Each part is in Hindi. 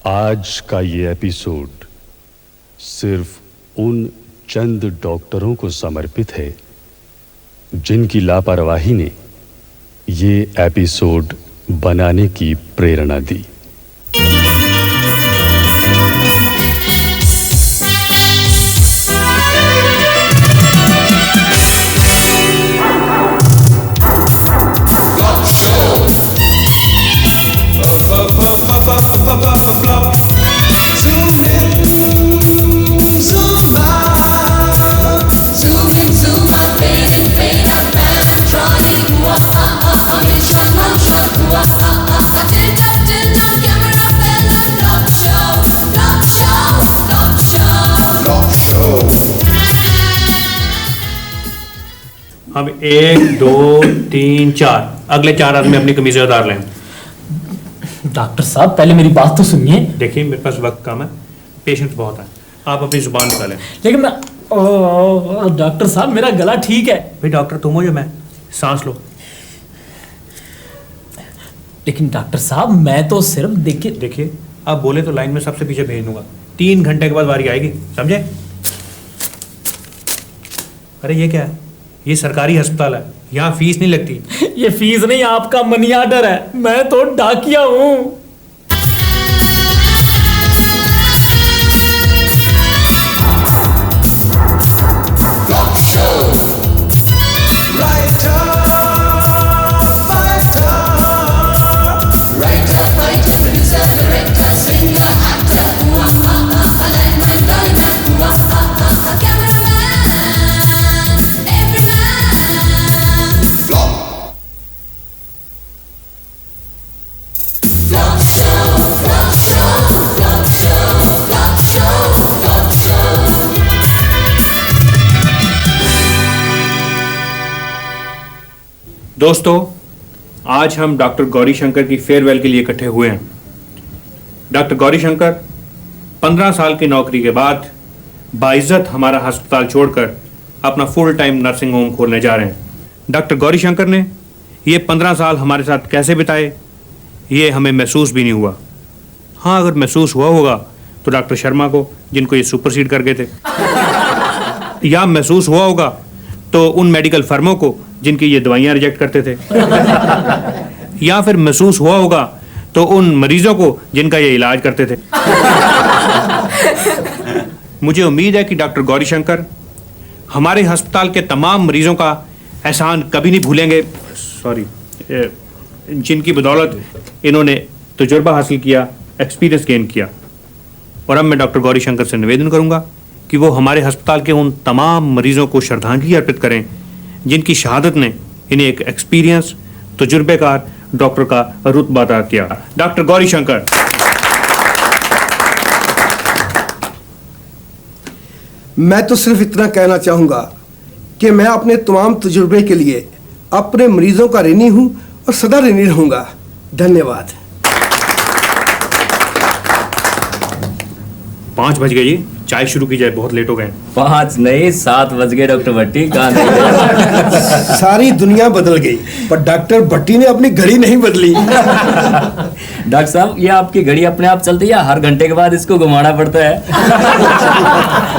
आज का ये एपिसोड सिर्फ उन चंद डॉक्टरों को समर्पित है जिनकी लापरवाही ने ये एपिसोड बनाने की प्रेरणा दी। हम 1 2 3 4 अगले 4 आदमी अपनी कमीजें उतार लें। डॉक्टर साहब पहले मेरी बात तो सुनिए। देखिए मेरे पास वक्त कम है, पेशेंट बहुत है, आप अपनी जुबान निकालें। लेकिन मैं डॉक्टर साहब मेरा गला ठीक है। भाई डॉक्टर तुम हो या मैं? सांस लो। लेकिन डॉक्टर साहब मैं तो सिर्फ देखिए आप बोले तो लाइन में सबसे पीछे भेज दूंगा। 3 घंटे के बाद बारी आएगी, समझे? अरे ये क्या है? ये सरकारी अस्पताल है, यहाँ फीस नहीं लगती। ये फीस नहीं, आपका मनी ऑर्डर है। मैं तो डाकिया हूँ। दोस्तों, आज हम डॉक्टर गौरी शंकर की फेयरवेल के लिए इकट्ठे हुए हैं। डॉक्टर गौरी शंकर 15 साल की नौकरी के बाद बाइज्जत हमारा अस्पताल छोड़कर अपना फुल टाइम नर्सिंग होम खोलने जा रहे हैं। डॉक्टर गौरी शंकर ने ये 15 साल हमारे साथ कैसे बिताए ये हमें महसूस भी नहीं हुआ। हाँ, अगर महसूस हुआ होगा तो डॉक्टर शर्मा को, जिनको ये सुपरसीड कर गए थे, या महसूस हुआ होगा तो उन मेडिकल फर्मों को जिनकी ये दवाइयां रिजेक्ट करते थे, या फिर महसूस हुआ होगा तो उन मरीजों को जिनका ये इलाज करते थे। मुझे उम्मीद है कि डॉक्टर गौरी शंकर हमारे अस्पताल के तमाम मरीजों का एहसान कभी नहीं भूलेंगे, जिनकी बदौलत इन्होंने तजुर्बा हासिल किया, एक्सपीरियंस गेन किया। और अब मैं डॉक्टर गौरी शंकर से निवेदन करूंगा कि वो हमारे अस्पताल के उन तमाम मरीजों को श्रद्धांजलि अर्पित करें जिनकी शहादत ने इन्हें एक एक्सपीरियंस तजुर्बेकार डॉक्टर का रुतबा अता किया। डॉक्टर गौरी शंकर। मैं तो सिर्फ इतना कहना चाहूंगा कि मैं अपने तमाम तजुर्बे के लिए अपने मरीजों का ऋणी हूं और सदा ऋणी रहूंगा। धन्यवाद। 5 बज गए जी, चाय शुरू की जाए, बहुत लेट हो गए। 5 नहीं 7 बज गए डॉक्टर भट्टी। कहाँ नहीं? सारी दुनिया बदल गई पर डॉक्टर भट्टी ने अपनी घड़ी नहीं बदली। डॉक्टर साहब ये आपकी घड़ी अपने आप चलती है, हर घंटे के बाद इसको घुमाना पड़ता है।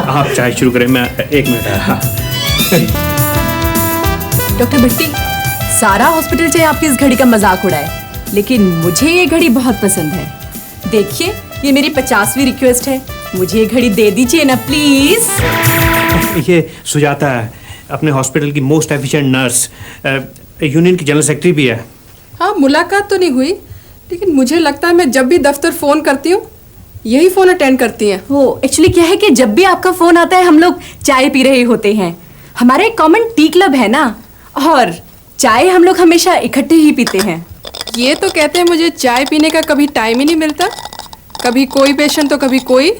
आप चाय शुरू करें, मैं 1 मिनट है। डॉक्टर भट्टी, सारा हॉस्पिटल चाहे आपकी इस घड़ी का मजाक उड़ाए, लेकिन मुझे ये घड़ी बहुत पसंद है। देखिए ये मेरी 50वीं रिक्वेस्ट है, मुझे ये घड़ी दे दीजिए ना प्लीज। ये सुजाता है, अपने हॉस्पिटल की मोस्ट एफिशिएंट नर्स, यूनियन की जनरल सेक्रेटरी भी है। हाँ, मुलाकात तो नहीं हुई, लेकिन मुझे लगता है मैं जब भी दफ्तर फोन करती हूँ यही फोन अटेंड करती हैं। वो एक्चुअली क्या है कि जब भी आपका फोन आता है हम लोग चाय पी रहे होते हैं। हमारा एक कॉमन टी क्लब है ना, और चाय हम लोग हमेशा इकट्ठे ही पीते हैं। ये तो कहते हैं मुझे चाय पीने का कभी टाइम ही नहीं मिलता, कभी कोई पेशेंट तो कभी कोई।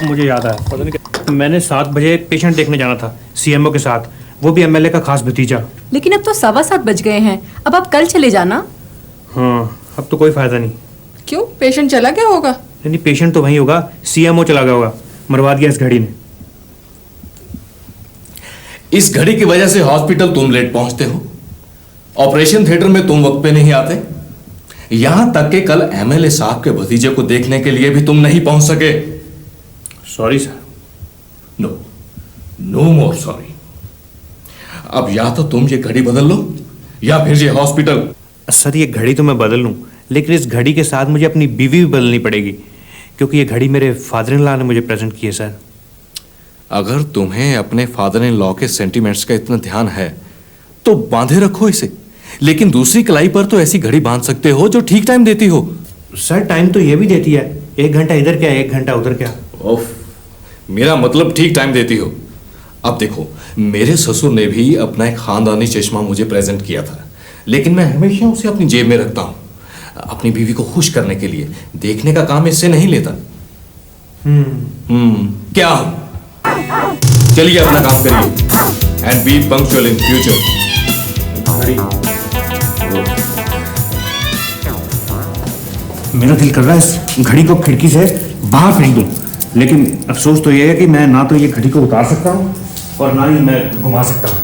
मुझे याद है, पता नहीं मैंने 7 बजे पेशेंट देखने जाना था सीएमओ के साथ, वो भी एमएलए का खास भतीजा। लेकिन अब तो 7:15 बज गए हैं, अब आप कल चले जाना। हाँ, अब तो कोई फायदा नहीं। क्यों, पेशेंट चला गया होगा? नहीं, पेशेंट तो वहीं होगा, सीएमओ चला गया होगा, मरवा दिया इस घड़ी ने। इस घड़ी की वजह से हॉस्पिटल तुम लेट पहुंचते हो, ऑपरेशन थिएटर में तुम वक्त पे नहीं आते, यहां तक कि कल एमएलए साहब के भतीजे को देखने के लिए भी तुम नहीं पहुंच सके। Sorry sir. No, no more sorry. अब या तो तुम ये घड़ी बदल लो या फिर ये हॉस्पिटल। सर ये घड़ी तो मैं बदल लूँ, लेकिन इस घड़ी के साथ मुझे अपनी बीवी भी बदलनी पड़ेगी, क्योंकि ये घड़ी मेरे फादर इन लॉ ने मुझे प्रेजेंट की है सर। अगर तुम्हें अपने फादर इन लॉ के सेंटिमेंट्स का इतना ध्यान है तो बांधे रखो इसे, लेकिन दूसरी कलाई पर तो ऐसी घड़ी बांध सकते हो जो ठीक टाइम देती हो। सर टाइम तो ये भी देती है, 1 घंटा इधर क्या 1 घंटा उधर क्या। ओफ, मेरा मतलब ठीक टाइम देती हो। अब देखो, मेरे ससुर ने भी अपना एक खानदानी चश्मा मुझे प्रेजेंट किया था, लेकिन मैं हमेशा उसे अपनी जेब में रखता हूं, अपनी बीवी को खुश करने के लिए। देखने का काम इससे नहीं लेता। क्या हो? चलिए अपना काम करिए and B punctual in future. मेरा दिल कर रहा है इस घड़ी को खिड़की से बाहर फेंक दूं, लेकिन अफसोस तो यह है कि मैं ना तो ये घड़ी को उतार सकता हूँ और ना ही मैं घुमा सकता हूँ।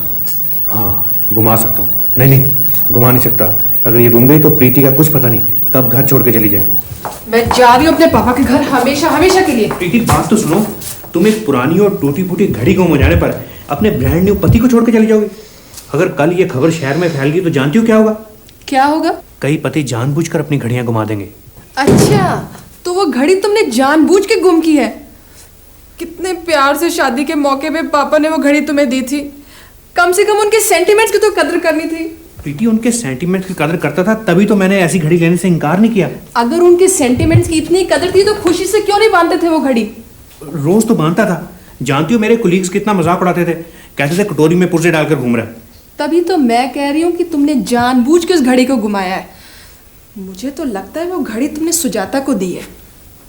हाँ, घुमा सकता हूँ, नहीं घुमा नहीं सकता। अगर ये घूम गई तो प्रीति का कुछ पता नहीं कब घर छोड़ के चली जाए। मैं जा रही हूँ अपने पापा के घर हमेशा हमेशा के लिए। प्रीति बात तो सुनो, तुम एक पुरानी और टूटी फूटी घड़ी गुम हो जाने पर अपने ब्रांड न्यू पति को छोड़ के चली जाओगी। अगर कल ये खबर शहर में फैल गई तो जानती हो क्या होगा? क्या होगा? कई पति जानबूझकर अपनी घड़ियां घुमा देंगे। अच्छा, तो वो घड़ी तुमने जानबूझ के गुम की है? कितने प्यार से शादी के मौके पे पापा ने वो घड़ी तुम्हें दी थी। कम से कम उनके सेंटिमेंट्स की तो कदर करनी थी। प्रीति उनके सेंटिमेंट्स की कदर करता था, तभी तो मैंने ऐसी घड़ी लेने से इनकार नहीं किया। अगर उनके सेंटिमेंट्स की इतनी कदर थी तो खुशी से क्यों नहीं बांधते थे वो घड़ी? रोज तो बांधता था। जानती हो मेरे कोलीग्स कितना मजाक उड़ाते थे, कहते थे कटोरी में पुर्जे डालकर घूम रहा है। तभी तो मैं कह रही हूँ कि तुमने जानबूझ के उस घड़ी को घुमाया है। मुझे तो लगता है वो घड़ी तुमने सुजाता को दी है।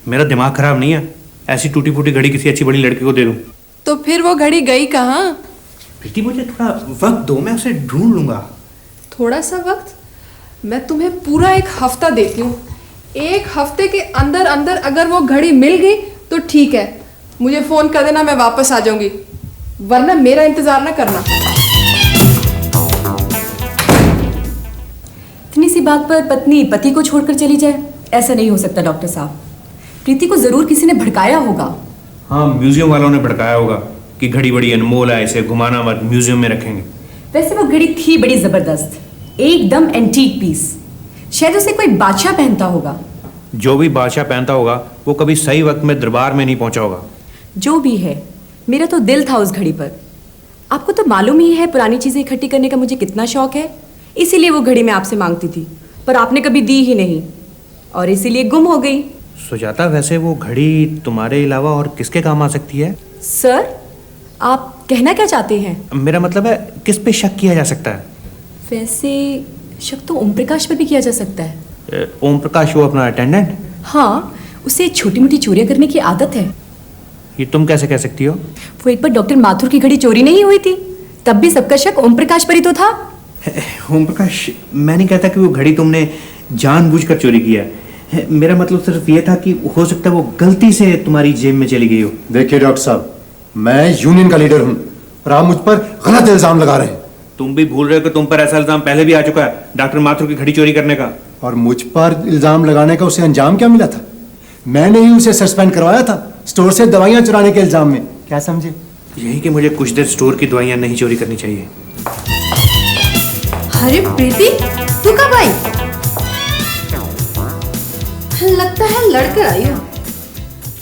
मेरा दिमाग खराब नहीं है, ऐसी टूटी फूटी घड़ी किसी अच्छी बड़ी लड़की को दे दूं। तो फिर वो घड़ी गई कहाँ? प्रीति मुझे थोड़ा वक्त दो, मैं उसे ढूंढ लूंगा। थोड़ा सा वक्त? मैं तुम्हें पूरा 1 हफ्ता देती हूँ। 1 हफ्ते के अंदर अंदर अगर वो घड़ी मिल गई तो ठीक है, मुझे फोन कर देना, मैं वापस आ जाऊंगी, वरना मेरा इंतजार ना करना। इतनी सी बात पर पत्नी पति को छोड़कर चली जाए, ऐसा नहीं हो सकता डॉक्टर साहब। प्रीति को जरूर किसी ने भड़काया होगा। हाँ, म्यूजियम वालों ने भड़काया होगा कि घड़ी बड़ी अनमोल है, इसे घुमाना मत, म्यूजियम में रखेंगे। वैसे वो घड़ी थी बड़ी जबरदस्त, एकदम एंटीक पीस। शायद उसे कोई बादशाह पहनता होगा। जो भी बादशाह पहनता होगा वो कभी सही वक्त में दरबार में नहीं पहुंचा होगा। जो भी है, मेरा तो दिल था उस घड़ी पर। आपको तो मालूम ही है पुरानी चीजें इकट्ठी करने का मुझे कितना शौक है, इसीलिए वो घड़ी मैं आपसे मांगती थी, पर आपने कभी दी ही नहीं और इसीलिए गुम हो गई। सुजाता, वैसे वो घड़ी तुम्हारे अलावा और किसके काम आ सकती है? सर, आप कहना क्या चाहते हैं? मेरा मतलब है किस पे शक किया जा सकता है? वैसे शक तो ओम प्रकाश पर भी किया जा सकता है। ओम प्रकाश, वो अपना अटेंडेंट? हाँ, उसे छोटी मोटी चोरियां करने की आदत है। ये तुम कैसे कह सकती हो? वो एक बार डॉक्टर माथुर की घड़ी चोरी नहीं हुई थी, तब भी सबका शक ओम प्रकाश पर ही तो था। ओम प्रकाश, मैं नहीं कहता कि वो घड़ी तुमने जानबूझकर चोरी किया है। मेरा मतलब सिर्फ ये था कि हो सकता है वो गलती से तुम्हारी जेब में चली गई हो। देखिए डॉक्टर साहब, मैं यूनियन का लीडर हूँ और आप मुझ पर गलत इल्जाम लगा रहे हैं। तुम भी भूल रहे हो कि तुम पर ऐसा इल्जाम पहले भी आ चुका है, डॉक्टर माथुर की घड़ी चोरी करने का। और मुझ पर इल्जाम लगाने का उसे अंजाम क्या मिला था? मैंने ही उसे सस्पेंड करवाया था स्टोर से दवाइयाँ चुराने के इल्जाम में। क्या समझे? यही कि मुझे कुछ देर स्टोर की दवाइयाँ नहीं चोरी करनी चाहिए। अरे प्रीति, तू कब आई? लगता है लड़कर आई हो।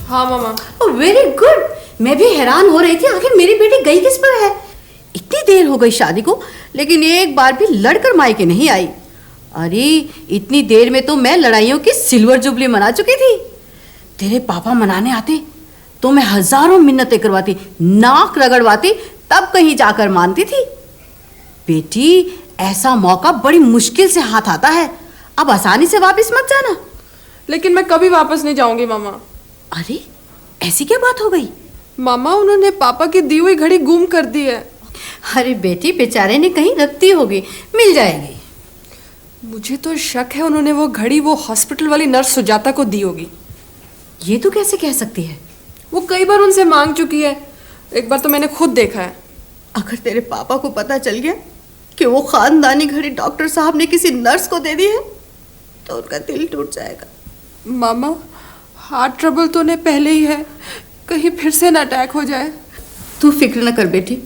हाँ मामा। Very good. मैं भी हैरान हो रही थी, आखिर मेरी बेटी गई किस पर है। इतनी देर हो गई शादी को, लेकिन एक बार भी लड़कर मायके नहीं आई। अरे इतनी देर में तो मैं लड़ाइयों की सिल्वर जुबली मना चुकी थी। तेरे पापा मनाने आते तो मैं हजारों मिन्नतें करवाती, नाक रगड़वाती, तब कहीं जाकर मानती थी। बेटी, ऐसा मौका बड़ी मुश्किल से हाथ आता है, अब आसानी से वापस मत जाना। लेकिन मैं कभी वापस नहीं जाऊंगी मामा। अरे ऐसी क्या बात हो गई? मामा, उन्होंने पापा की दी हुई घड़ी गुम कर दी है। अरे बेटी, बेचारे ने कहीं रख दी होगी, मिल जाएगी। मुझे तो शक है उन्होंने वो घड़ी वो हॉस्पिटल वाली नर्स सुजाता को दी होगी। ये तो कैसे कह सकती है? वो कई बार उनसे मांग चुकी है, एक बार तो मैंने खुद देखा है। अगर तेरे पापा को पता चल गया कि वो खानदानी घड़ी डॉक्टर साहब ने किसी नर्स को दे दी है, तो उनका दिल टूट जाएगा। मामा, हार्ट ट्रबल तो उन्हें पहले ही है, कहीं फिर से न अटैक हो जाए। तू फिक्र न कर बेटी,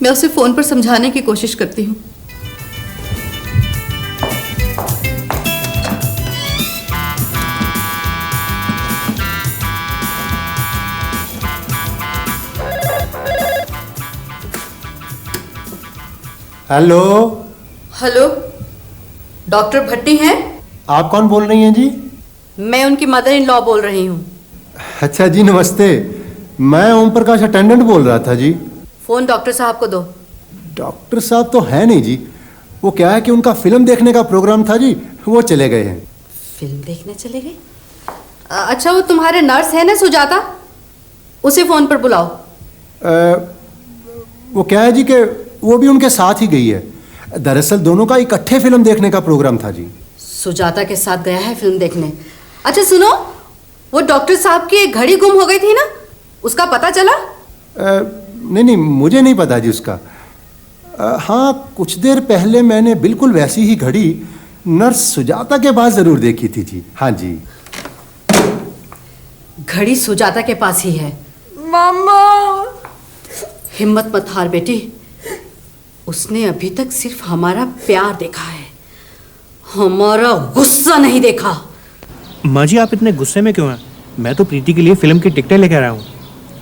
मैं उसे फोन पर समझाने की कोशिश करती हूँ। हेलो। हेलो, डॉक्टर भट्टी हैं? आप कौन बोल रही हैं जी? मैं उनकी मदर इन लॉ बोल रही हूँ। अच्छा जी, नमस्ते। मैं ओम प्रकाश अटेंडेंट बोल रहा था जी। फोन डॉक्टर साहब को दो। डॉक्टर साहब तो है नहीं जी, वो क्या है कि उनका फिल्म देखने का प्रोग्राम था जी, वो चले गए हैं। फिल्म देखने चले गए? अच्छा, वो तुम्हारे नर्स है ना सुजाता, उसे फोन पर बुलाओ। वो क्या है जी कि वो भी उनके साथ ही गई है। दरअसल दोनों का इकट्ठे फिल्म देखने का प्रोग्राम था जी। सुजाता के साथ गया है फिल्म देखने। अच्छा सुनो, वो डॉक्टर साहब की एक घड़ी गुम हो गई थी ना, उसका पता चला? नहीं, मुझे नहीं पता जी उसका। हाँ, कुछ देर पहले मैंने बिल्कुल वैसी ही घड़ी नर्स सुजाता के पास जरूर देखी थी जी। हाँ जी, घड़ी सुजाता के पास ही है। मामा, हिम्मत मत हार बेटी, उसने अभी तक सिर्फ हमारा प्यार देखा है, हमारा गुस्सा नहीं देखा। माँ जी, आप इतने गुस्से में क्यों हैं? मैं तो प्रीति के लिए फिल्म की टिकटें लेकर आया हूँ।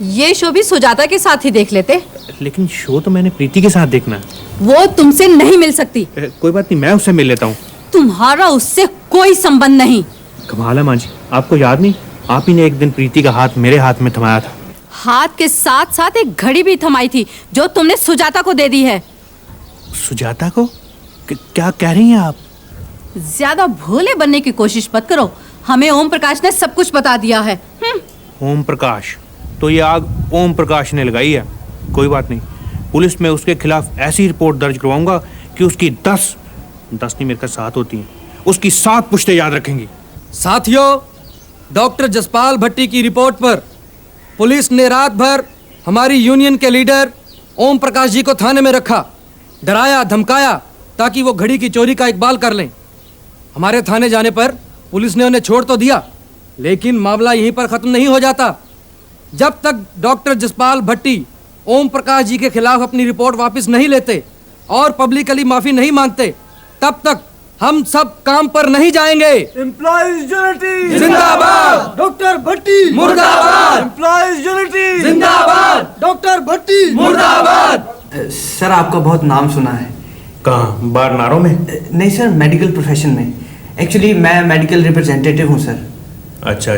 ये शो भी सुजाता के साथ ही देख लेते। लेकिन शो तो मैंने प्रीति के साथ देखना है। वो तुमसे नहीं मिल सकती। कोई बात नहीं, मैं उससे मिल लेता हूँ। तुम्हारा उससे कोई संबंध नहीं। कमाल है माँ जी, आपको याद नहीं, आप ही ने एक दिन प्रीति का हाथ मेरे हाथ में थमाया था। हाथ के साथ साथ एक घड़ी भी थमाई थी, जो तुमने सुजाता को दे दी है। सुजाता को? क्या कह रही हैं आप? ज्यादा भोले बनने की कोशिश मत करो, हमें ओम प्रकाश ने सब कुछ बता दिया है। ओम प्रकाश? तो ये आग ओम प्रकाश ने लगाई है। कोई बात नहीं, पुलिस में उसके खिलाफ ऐसी रिपोर्ट दर्ज करवाऊंगा कि उसकी 10 नहीं मेरे साथ होती हैं, उसकी 7 पुश्तें याद रखेंगी। साथियों, डॉक्टर जसपाल भट्टी की रिपोर्ट पर पुलिस ने रात भर हमारी यूनियन के लीडर ओम प्रकाश जी को थाने में रखा, डराया धमकाया ताकि वो घड़ी की चोरी का इकबाल कर लें। हमारे थाने जाने पर पुलिस ने उन्हें छोड़ तो दिया, लेकिन मामला यहीं पर खत्म नहीं हो जाता। जब तक डॉक्टर जसपाल भट्टी ओम प्रकाश जी के खिलाफ अपनी रिपोर्ट वापस नहीं लेते और पब्लिकली माफी नहीं मांगते, तब तक हम सब काम पर नहीं जाएंगे। एम्प्लॉइज यूनिटी जिंदाबाद, डॉक्टर भट्टी मुर्दाबाद, एम्प्लॉइज यूनिटी जिंदाबाद, डॉक्टर भट्टी मुर्दाबाद। सर, आपका बहुत नाम सुना है। कहाँ? बार नारों में? नहीं सर, मेडिकल प्रोफेशन में। एक्चुअली मैं मेडिकल रिप्रेजेंटेटिव हूँ सर। अच्छा।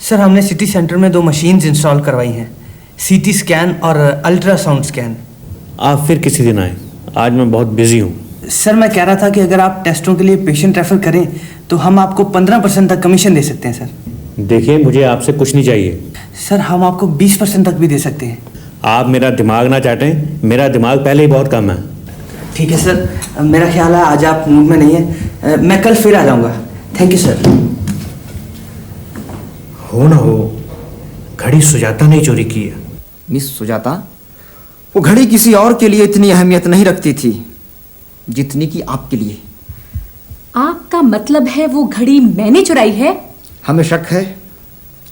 सर, हमने सिटी सेंटर में 2 मशीन्स इंस्टॉल करवाई हैं, सीटी स्कैन और अल्ट्रासाउंड स्कैन। आप फिर किसी दिन आए, आज मैं बहुत बिजी हूँ। सर, मैं कह रहा था कि अगर आप टेस्टों के लिए पेशेंट रेफर करें तो हम आपको 15% तक कमीशन दे सकते हैं सर। देखिए, मुझे आपसे कुछ नहीं चाहिए। सर, हम आपको 20% तक भी दे सकते हैं। आप मेरा दिमाग ना चाटें, मेरा दिमाग पहले ही बहुत कम है। ठीक है सर, मेरा ख्याल है आज आप मूड में नहीं है, मैं कल फिर आ जाऊँगा। Thank you sir. हो ना हो, घड़ी सुजाता ने चोरी की है। मिस सुजाता, वो घड़ी किसी और के लिए इतनी अहमियत नहीं रखती थी जितनी कि आपके लिए। आपका मतलब है वो घड़ी मैंने चुराई है? हमें शक है,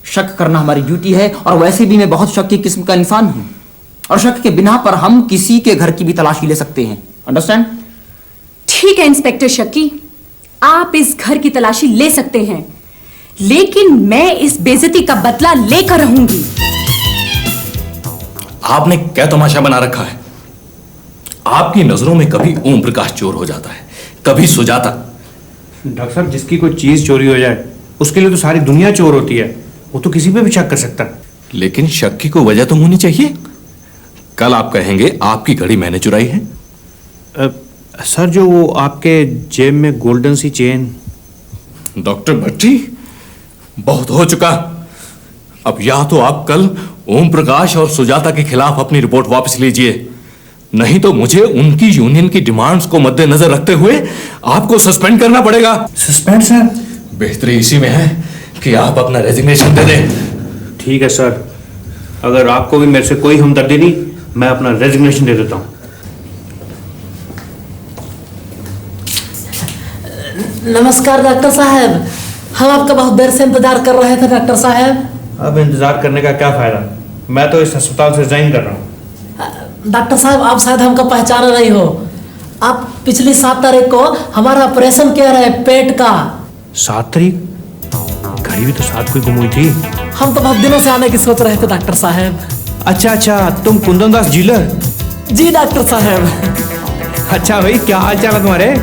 शक करना हमारी ड्यूटी है, और वैसे भी मैं बहुत शक की किस्म का इंसान हूं, और शक के बिना पर हम किसी के घर की भी तलाशी ले सकते हैं। अंडरस्टैंड? ठीक है इंस्पेक्टर शक्की, आप इस घर की तलाशी ले सकते हैं, लेकिन मैं इस बेइज्जती का बदला लेकर रहूंगी। आपने क्या तमाशा बना रखा है? आपकी नजरों में कभी ओम प्रकाश चोर हो जाता है, कभी सुजाता। डॉक्टर साहब, जिसकी कोई चीज चोरी हो जाए उसके लिए तो सारी दुनिया चोर होती है, वो तो किसी पे भी शक कर सकता है। लेकिन शक की कोई वजह तो होनी चाहिए। कल आप कहेंगे आपकी घड़ी मैंने चुराई है। सर, जो वो आपके जेब में गोल्डन सी चेन। डॉक्टर भट्टी, बहुत हो चुका। अब या तो आप कल ओम प्रकाश और सुजाता के खिलाफ अपनी रिपोर्ट वापस लीजिए, नहीं तो मुझे उनकी यूनियन की डिमांड्स को मद्देनजर रखते हुए आपको सस्पेंड करना पड़ेगा। Suspend sir? बेहतरी इसी में है कि आप अपना रेजिग्नेशन दे दें। ठीक है सर, अगर आपको भी मेरे से कोई हमदर्दी नहीं, मैं अपना रेजिग्नेशन दे देता हूं। नमस्कार डॉक्टर साहब, हम आपका बहुत देर से इंतजार कर रहे थे डॉक्टर साहब। अब इंतजार करने का क्या फायदा, मैं तो इस अस्पताल से रिजाइन कर रहा हूँ। डॉक्टर साहब, आप शायद हमको पहचान नहीं हो। आप पिछली 7 तारीख को हमारा ऑपरेशन किया रहे पेट का। 7 तारीख? घड़ी भी तो 7 को ही गुम हुई थी। हम तो बहुत दिनों से आने की सोच रहे थे डॉक्टर साहब। अच्छा, तुम कुंदन दास जीलर? जी डॉक्टर साहब। अच्छा भाई, क्या हाल चाल है तुम्हारे?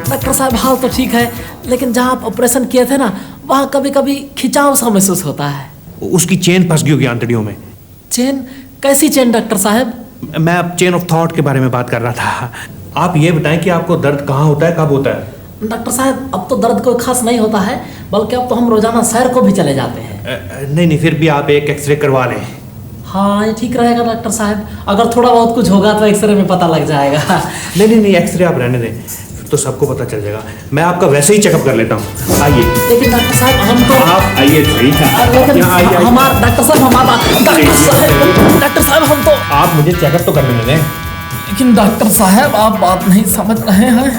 डॉक्टर साहब, हाल तो ठीक है, लेकिन जहाँ आप ऑपरेशन किए थे ना, वहाँ कभी कभी खिंचाव सा महसूस होता है। उसकी चेन फंस गई होगी आंतड़ियों में। चेन? कैसी चेन डॉक्टर साहब? मैं अब चेन ऑफ थॉट के बारे में बात कर रहा था। आप ये बताएं कि आपको दर्द कहाँ होता है, कब होता है? डॉक्टर साहब, अब तो दर्द कोई खास नहीं होता है, बल्कि अब तो हम रोजाना सैर को भी चले जाते हैं। नहीं, फिर भी आप एक एक्सरे करवा लें। हाँ, ये ठीक रहेगा डॉक्टर साहब। अगर थोड़ा बहुत कुछ होगा तो एक्सरे में पता लग जाएगा। नहीं, एक्सरे आप रहने दें, तो सबको पता चल जाएगा। मैं आपका वैसे ही चेकअप कर लेता हूँ। आइए। लेकिन डॉक्टर साहब, हम तो आप आइए। हमारा डॉक्टर साहब, हम तो आप मुझे चेकअप तो करने दें। लेकिन डॉक्टर साहब, आप बात नहीं समझ रहे हैं।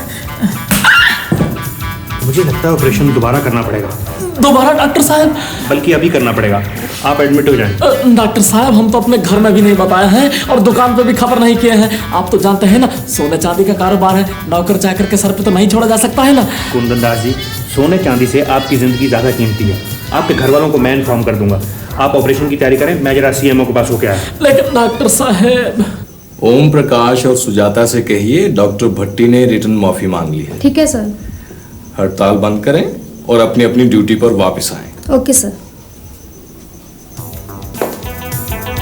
मुझे लगता है ऑपरेशन दोबारा करना पड़ेगा। दोबारा डॉक्टर साहब? बल्कि अभी करना पड़ेगा। आप एडमिट हो जाएं। डॉक्टर साहब, हम तो अपने घर में भी नहीं बताए हैं और दुकान पे भी खबर नहीं किए हैं। आप तो जानते हैं ना, सोने चांदी का कारोबार है, नौकर चाकर के सर पे तो नहीं छोड़ा जा सकता है ना। कुंदन दास जी, सोने चांदी से आपकी जिंदगी ज्यादा कीमती है। आपके घर वालों को मैं इन्फॉर्म कर दूंगा। आप ऑपरेशन की तैयारी करें, मैं जरा सीएमओ के पास होके आया। लेकिन डॉक्टर साहब। ओम प्रकाश और सुजाता से कहिए डॉक्टर भट्टी ने रिटर्न माफी मांग ली है। ठीक है सर। हड़ताल बंद करें और अपनी अपनी ड्यूटी पर वापस आएं। Okay sir.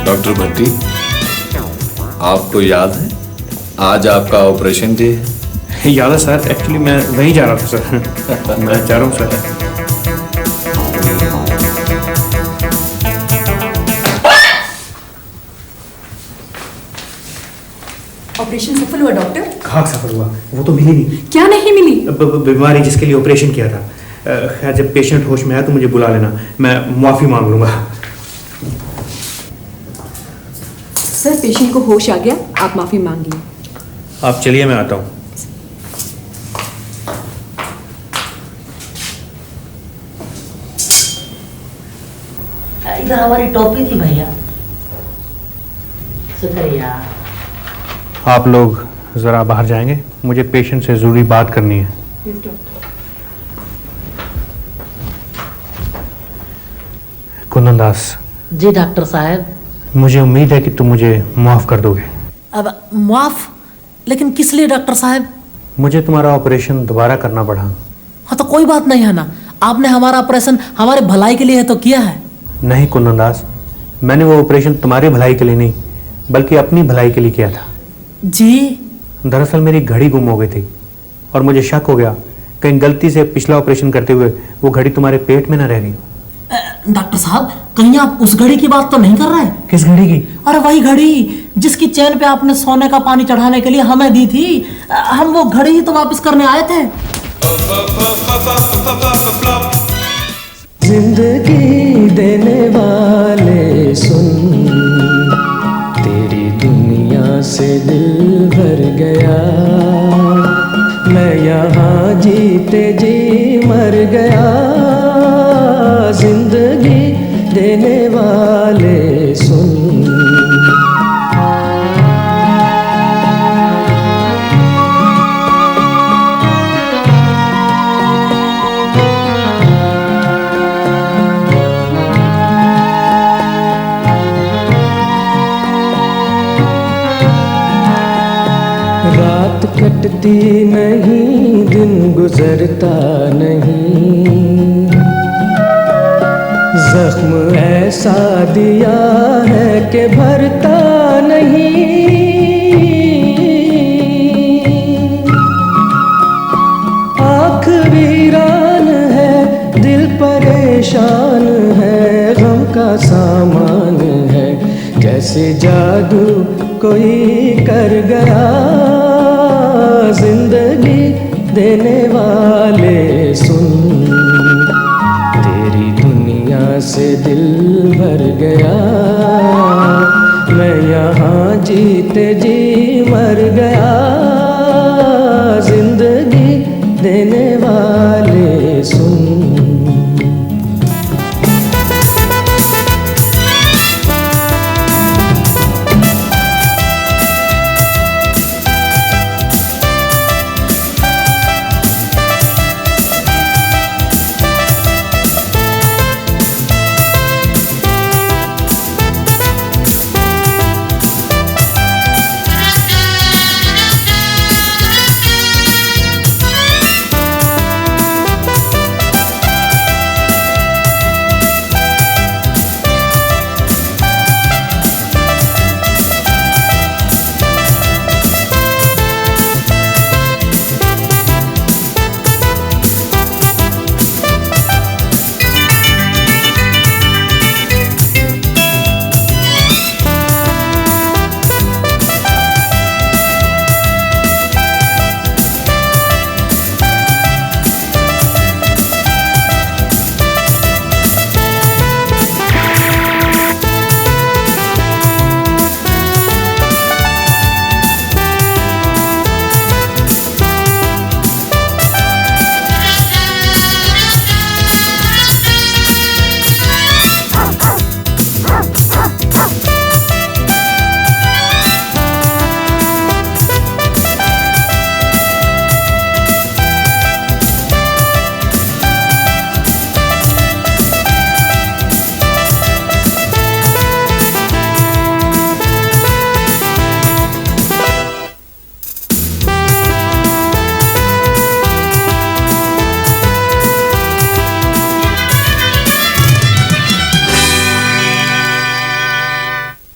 डॉक्टर भट्टी, आपको याद है आज आपका ऑपरेशन डे है? याद है सर, एक्चुअली मैं वहीं जा रहा था सर। मैं जा रहा हूँ सर। ऑपरेशन सफल हुआ डॉक्टर? खाक सफल हुआ, वो तो मिली नहीं। क्या नहीं मिली? बीमारी जिसके लिए ऑपरेशन किया था। खैर, जब पेशेंट होश में आया तो मुझे बुला लेना, मैं माफी मांग लूंगा। सर, पेशेंट को होश आ गया, आप माफी मांगिए। आप चलिए, मैं आता हूँ। इधर हमारी टोपी थी भैया। शुक्रिया। आप लोग जरा बाहर जाएंगे, मुझे पेशेंट से जरूरी बात करनी है। कुंदन दास। जी डॉक्टर साहब। मुझे उम्मीद है कि तुम मुझे माफ कर दोगे। अब माफ? लेकिन किस लिए डॉक्टर साहब? मुझे तुम्हारा ऑपरेशन दोबारा करना पड़ा। हाँ, तो कोई बात नहीं है ना, आपने हमारा ऑपरेशन हमारे भलाई के लिए है तो किया है। नहीं कुंदन दास, मैंने वो ऑपरेशन तुम्हारी भलाई के लिए नहीं, बल्कि अपनी भलाई के लिए किया था। जी? दरअसल मेरी घड़ी गुम हो गई थी और मुझे शक हो गया कहीं गलती से पिछला ऑपरेशन करते हुए वो घड़ी तुम्हारे पेट में न रह गई। डॉक्टर साहब, कहीं आप उस घड़ी की बात तो नहीं कर रहे? किस घड़ी की? अरे वही घड़ी जिसकी चैन पे आपने सोने का पानी चढ़ाने के लिए हमें दी थी। हम वो घड़ी ही तो वापस करने आए थे। जिंदगी देने वाले सुन, तेरी दुनिया से दिल भर गया। मैं यहाँ जीते जी मर गया। जिंदगी देने वाले सुन। रात कटती नहीं, दिन गुजरता नहीं। जख्म ऐसा दिया है कि भरता नहीं। आँख वीरान है, दिल परेशान है, गम का सामान है। कैसे जादू कोई कर गया। जिंदगी देने वाले सुन, तेरी दुनिया से दिल भर गया। मैं यहाँ जीते जी मर गया। जिंदगी देने